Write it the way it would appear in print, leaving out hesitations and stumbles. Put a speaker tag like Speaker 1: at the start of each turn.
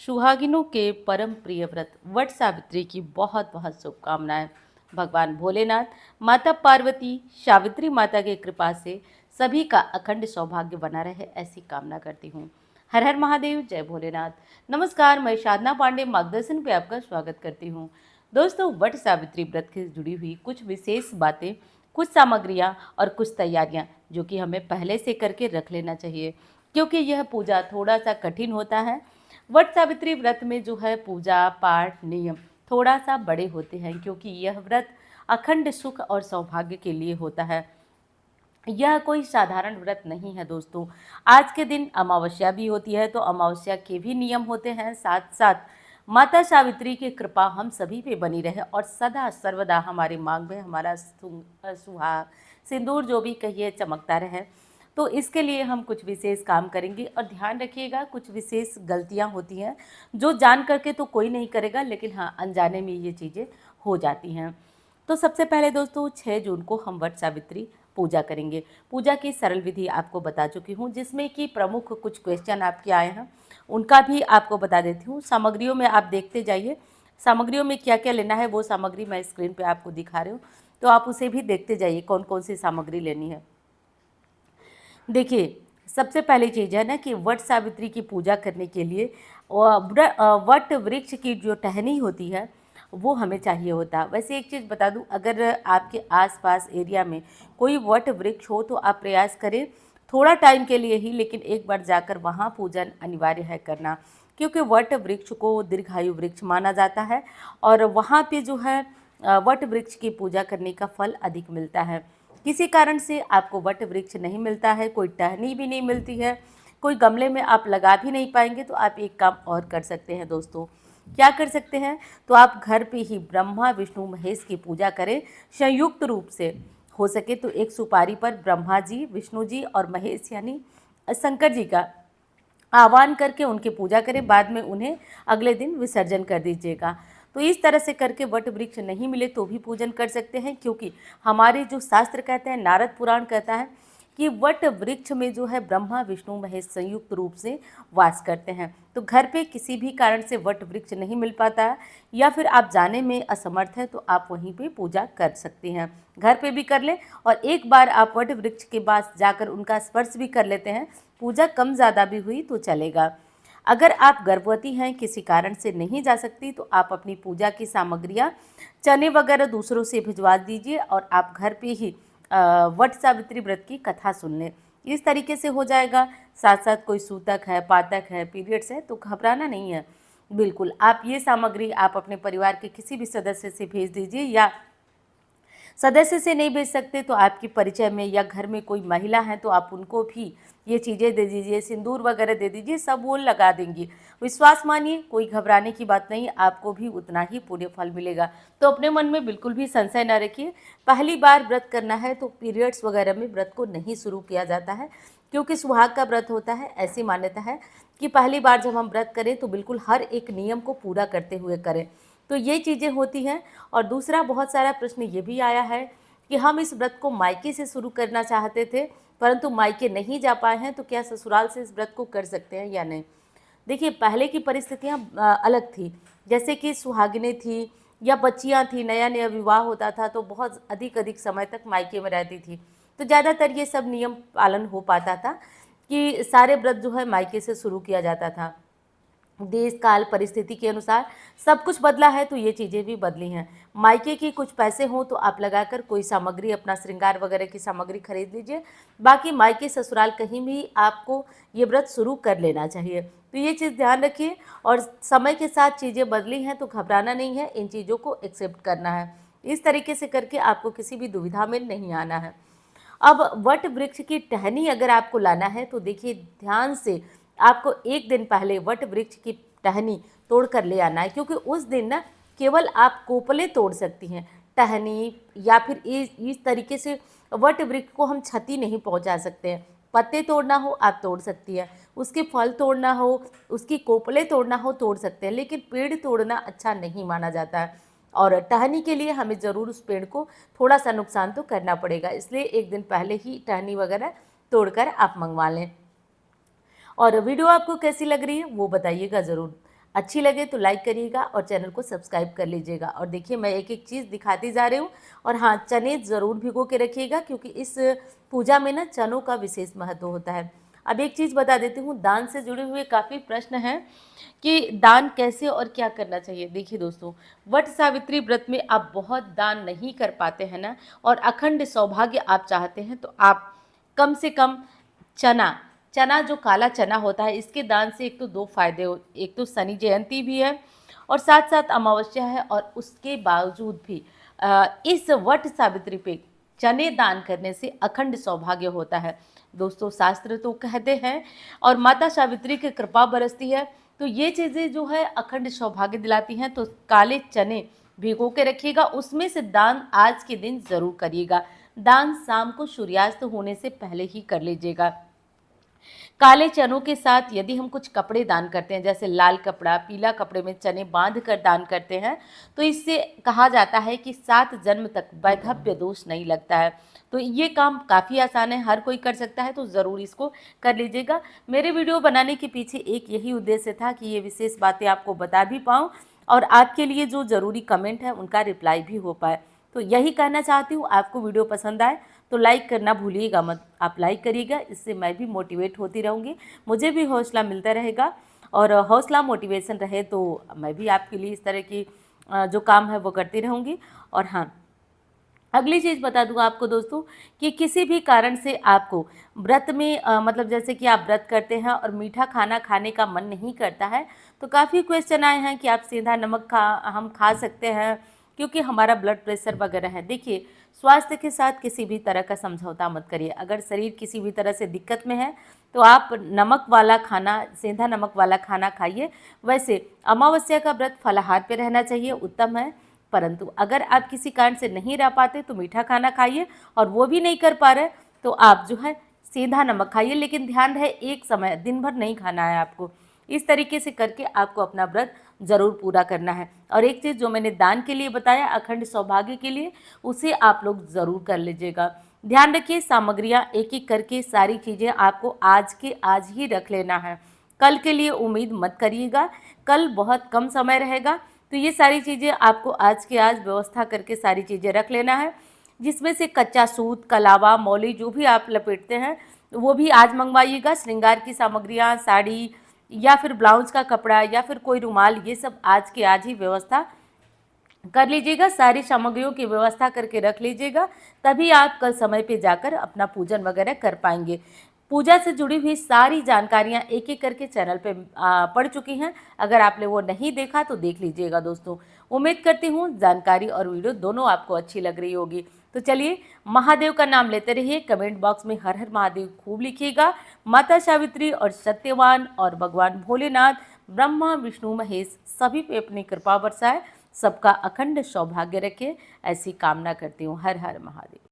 Speaker 1: सुहागिनों के परम प्रिय व्रत वट सावित्री की बहुत बहुत शुभकामनाएं। भगवान भोलेनाथ, माता पार्वती, सावित्री माता की कृपा से सभी का अखंड सौभाग्य बना रहे, ऐसी कामना करती हूँ। हर हर महादेव, जय भोलेनाथ। नमस्कार, मैं साधना पांडे मार्गदर्शन पे आपका स्वागत करती हूँ। दोस्तों, वट सावित्री व्रत से जुड़ी हुई कुछ विशेष बातें, कुछ सामग्रियाँ और कुछ तैयारियाँ जो कि हमें पहले से करके रख लेना चाहिए, क्योंकि यह पूजा थोड़ा सा कठिन होता है। वट सावित्री व्रत में जो है पूजा पाठ नियम थोड़ा सा बड़े होते हैं, क्योंकि यह व्रत अखंड सुख और सौभाग्य के लिए होता है। यह कोई साधारण व्रत नहीं है दोस्तों। आज के दिन अमावस्या भी होती है, तो अमावस्या के भी नियम होते हैं। साथ साथ माता सावित्री की कृपा हम सभी पे बनी रहे और सदा सर्वदा हमारे मांग में हमारा सुहाग सिंदूर जो भी कहिए चमकता रहे। तो इसके लिए हम कुछ विशेष काम करेंगे और ध्यान रखिएगा, कुछ विशेष गलतियां होती हैं जो जान करके तो कोई नहीं करेगा, लेकिन हाँ, अनजाने में ये चीज़ें हो जाती हैं। तो सबसे पहले दोस्तों, 6 जून को हम वट सावित्री पूजा करेंगे। पूजा की सरल विधि आपको बता चुकी हूँ, जिसमें कि प्रमुख कुछ क्वेश्चन आपके आए हैं, उनका भी आपको बता देती हूँ। सामग्रियों में आप देखते जाइए, सामग्रियों में क्या क्या लेना है वो सामग्री मैं स्क्रीन पे आपको दिखा रही हूँ, तो आप उसे भी देखते जाइए कौन कौन सी सामग्री लेनी है। देखिए, सबसे पहली चीज़ है ना कि वट सावित्री की पूजा करने के लिए वट वृक्ष की जो टहनी होती है वो हमें चाहिए होता है। वैसे एक चीज़ बता दूं, अगर आपके आसपास एरिया में कोई वट वृक्ष हो तो आप प्रयास करें थोड़ा टाइम के लिए ही, लेकिन एक बार जाकर वहाँ पूजन अनिवार्य है करना, क्योंकि वट वृक्ष को दीर्घायु वृक्ष माना जाता है और वहाँ पे जो है वट वृक्ष की पूजा करने का फल अधिक मिलता है। किसी कारण से आपको वट वृक्ष नहीं मिलता है, कोई टहनी भी नहीं मिलती है, कोई गमले में आप लगा भी नहीं पाएंगे, तो आप एक काम और कर सकते हैं दोस्तों। क्या कर सकते हैं? तो आप घर पे ही ब्रह्मा विष्णु महेश की पूजा करें संयुक्त रूप से। हो सके तो एक सुपारी पर ब्रह्मा जी, विष्णु जी और महेश यानी शंकर जी का आह्वान करके उनकी पूजा करें, बाद में उन्हें अगले दिन विसर्जन कर दीजिएगा। तो इस तरह से करके वट वृक्ष नहीं मिले तो भी पूजन कर सकते हैं, क्योंकि हमारे जो शास्त्र कहते हैं, नारद पुराण कहता है कि वट वृक्ष में जो है ब्रह्मा विष्णु महेश संयुक्त रूप से वास करते हैं। तो घर पे किसी भी कारण से वट वृक्ष नहीं मिल पाता है या फिर आप जाने में असमर्थ हैं, तो आप वहीं पे पूजा कर सकते हैं। घर पे भी कर लें और एक बार आप वट वृक्ष के पास जाकर उनका स्पर्श भी कर लेते हैं, पूजा कम ज़्यादा भी हुई तो चलेगा। अगर आप गर्भवती हैं, किसी कारण से नहीं जा सकती, तो आप अपनी पूजा की सामग्रियाँ चने वगैरह दूसरों से भिजवा दीजिए और आप घर पे ही वट सावित्री व्रत की कथा सुन लें। इस तरीके से हो जाएगा। साथ साथ कोई सूतक है, पातक है, पीरियड्स है, तो घबराना नहीं है। बिल्कुल, आप ये सामग्री आप अपने परिवार के किसी भी सदस्य से भेज दीजिए, या सदस्य से नहीं भेज सकते तो आपके परिचय में या घर में कोई महिला है तो आप उनको भी ये चीज़ें दे दीजिए, सिंदूर वगैरह दे दीजिए, सब वो लगा देंगी। विश्वास मानिए, कोई घबराने की बात नहीं, आपको भी उतना ही पुण्य फल मिलेगा। तो अपने मन में बिल्कुल भी संशय ना रखिए। पहली बार व्रत करना है तो पीरियड्स वगैरह में व्रत को नहीं शुरू किया जाता है, क्योंकि सुहाग का व्रत होता है। ऐसी मान्यता है कि पहली बार जब हम व्रत करें तो बिल्कुल हर एक नियम को पूरा करते हुए करें। तो ये चीज़ें होती हैं। और दूसरा, बहुत सारा प्रश्न ये भी आया है कि हम इस व्रत को मायके से शुरू करना चाहते थे, परंतु मायके नहीं जा पाए हैं, तो क्या ससुराल से इस व्रत को कर सकते हैं या नहीं। देखिए, पहले की परिस्थितियाँ अलग थी, जैसे कि सुहागिनें थी या बच्चियाँ थी, नया नया विवाह होता था तो बहुत अधिक अधिक समय तक मायके में रहती थी, तो ज़्यादातर ये सब नियम पालन हो पाता था कि सारे व्रत जो है मायके से शुरू किया जाता था। देश काल परिस्थिति के अनुसार सब कुछ बदला है, तो ये चीज़ें भी बदली हैं। मायके की कुछ पैसे हों तो आप लगाकर कोई सामग्री, अपना श्रृंगार वगैरह की सामग्री खरीद लीजिए। बाकी मायके ससुराल कहीं भी आपको ये व्रत शुरू कर लेना चाहिए। तो ये चीज़ ध्यान रखिए। और समय के साथ चीज़ें बदली हैं तो घबराना नहीं है, इन चीज़ों को एक्सेप्ट करना है। इस तरीके से करके आपको किसी भी दुविधा में नहीं आना है। अब वट वृक्ष की टहनी अगर आपको लाना है तो देखिए ध्यान से, आपको एक दिन पहले वट वृक्ष की टहनी तोड़ कर ले आना है, क्योंकि उस दिन ना केवल आप कोपले तोड़ सकती हैं, टहनी या फिर इस तरीके से वट वृक्ष को हम क्षति नहीं पहुंचा सकते हैं। पत्ते तोड़ना हो आप तोड़ सकती हैं, उसके फल तोड़ना हो, उसकी कोपले तोड़ना हो तोड़ सकते हैं, लेकिन पेड़ तोड़ना अच्छा नहीं माना जाता है। और टहनी के लिए हमें ज़रूर उस पेड़ को थोड़ा सा नुकसान तो करना पड़ेगा, इसलिए एक दिन पहले ही टहनी वगैरह तोड़कर आप मंगवा लें। और वीडियो आपको कैसी लग रही है वो बताइएगा ज़रूर। अच्छी लगे तो लाइक करिएगा और चैनल को सब्सक्राइब कर लीजिएगा। और देखिए मैं एक एक चीज़ दिखाती जा रही हूँ। और हाँ, चने ज़रूर भिगो के रखिएगा क्योंकि इस पूजा में ना चनों का विशेष महत्व होता है। अब एक चीज़ बता देती हूँ, दान से जुड़े हुए काफ़ी प्रश्न हैं कि दान कैसे और क्या करना चाहिए। देखिए दोस्तों, वट सावित्री व्रत में आप बहुत दान नहीं कर पाते हैं ना, और अखंड सौभाग्य आप चाहते हैं, तो आप कम से कम चना चना जो काला चना होता है, इसके दान से एक तो दो फायदे हो, एक तो शनि जयंती भी है और साथ साथ अमावस्या है, और उसके बावजूद भी इस वट सावित्री पे चने दान करने से अखंड सौभाग्य होता है। दोस्तों, शास्त्र तो कहते हैं और माता सावित्री की कृपा बरसती है, तो ये चीज़ें जो है अखंड सौभाग्य दिलाती हैं। तो काले चने भिगो के रखिएगा, उसमें से दान आज के दिन ज़रूर करिएगा। दान शाम को सूर्यास्त होने से पहले ही कर लीजिएगा। काले चनों के साथ यदि हम कुछ कपड़े दान करते हैं, जैसे लाल कपड़ा, पीला कपड़े में चने बांध कर दान करते हैं, तो इससे कहा जाता है कि 7 जन्म तक वैधव्य दोष नहीं लगता है। तो ये काम काफ़ी आसान है, हर कोई कर सकता है, तो ज़रूर इसको कर लीजिएगा। मेरे वीडियो बनाने के पीछे एक यही उद्देश्य था कि ये विशेष बातें आपको बता भी पाऊँ और आपके लिए जो ज़रूरी कमेंट है उनका रिप्लाई भी हो पाए। तो यही कहना चाहती हूँ। आपको वीडियो पसंद आए तो लाइक करना भूलिएगा मत। आप लाइक करिएगा, इससे मैं भी मोटिवेट होती रहूँगी, मुझे भी हौसला मिलता रहेगा। और हौसला मोटिवेशन रहे तो मैं भी आपके लिए इस तरह की जो काम है वो करती रहूँगी। और हाँ, अगली चीज़ बता दूँ आपको दोस्तों कि किसी भी कारण से आपको व्रत में मतलब जैसे कि आप व्रत करते हैं और मीठा खाना खाने का मन नहीं करता है, तो काफ़ी क्वेश्चन आए हैं कि आप सेंधा नमक हम खा सकते हैं क्योंकि हमारा ब्लड प्रेशर वगैरह है। देखिए, स्वास्थ्य के साथ किसी भी तरह का समझौता मत करिए। अगर शरीर किसी भी तरह से दिक्कत में है तो आप नमक वाला खाना, सेंधा नमक वाला खाना खाइए। वैसे अमावस्या का व्रत फलाहार पे रहना चाहिए, उत्तम है। परंतु अगर आप किसी कारण से नहीं रह पाते तो मीठा खाना खाइए, और वो भी नहीं कर पा रहे तो आप जो है सीधा नमक खाइए, लेकिन ध्यान रहे एक समय, दिन भर नहीं खाना है आपको। इस तरीके से करके आपको अपना व्रत ज़रूर पूरा करना है। और एक चीज़ जो मैंने दान के लिए बताया, अखंड सौभाग्य के लिए, उसे आप लोग ज़रूर कर लीजिएगा। ध्यान रखिए, सामग्रियाँ एक एक करके सारी चीज़ें आपको आज के आज ही रख लेना है। कल के लिए उम्मीद मत करिएगा, कल बहुत कम समय रहेगा। तो ये सारी चीज़ें आपको आज के आज व्यवस्था करके सारी चीज़ें रख लेना है, जिसमें से कच्चा सूत, कलावा, मौली जो भी आप लपेटते हैं वो भी आज मंगवाइएगा। श्रृंगार की सामग्रियाँ, साड़ी या फिर ब्लाउज का कपड़ा या फिर कोई रुमाल, ये सब आज के आज ही व्यवस्था कर लीजिएगा। सारी सामग्रियों की व्यवस्था करके रख लीजिएगा, तभी आप कल समय पे जाकर अपना पूजन वगैरह कर पाएंगे। पूजा से जुड़ी हुई सारी जानकारियाँ एक एक करके चैनल पे पड़ चुकी हैं। अगर आपने वो नहीं देखा तो देख लीजिएगा दोस्तों। उम्मीद करती हूँ जानकारी और वीडियो दोनों आपको अच्छी लग रही होगी। तो चलिए, महादेव का नाम लेते रहिए, कमेंट बॉक्स में हर हर महादेव खूब लिखिएगा। माता सावित्री और सत्यवान और भगवान भोलेनाथ, ब्रह्मा विष्णु महेश सभी पे अपनी कृपा बरसाए, सबका अखंड सौभाग्य रखे, ऐसी कामना करती हूँ। हर हर महादेव।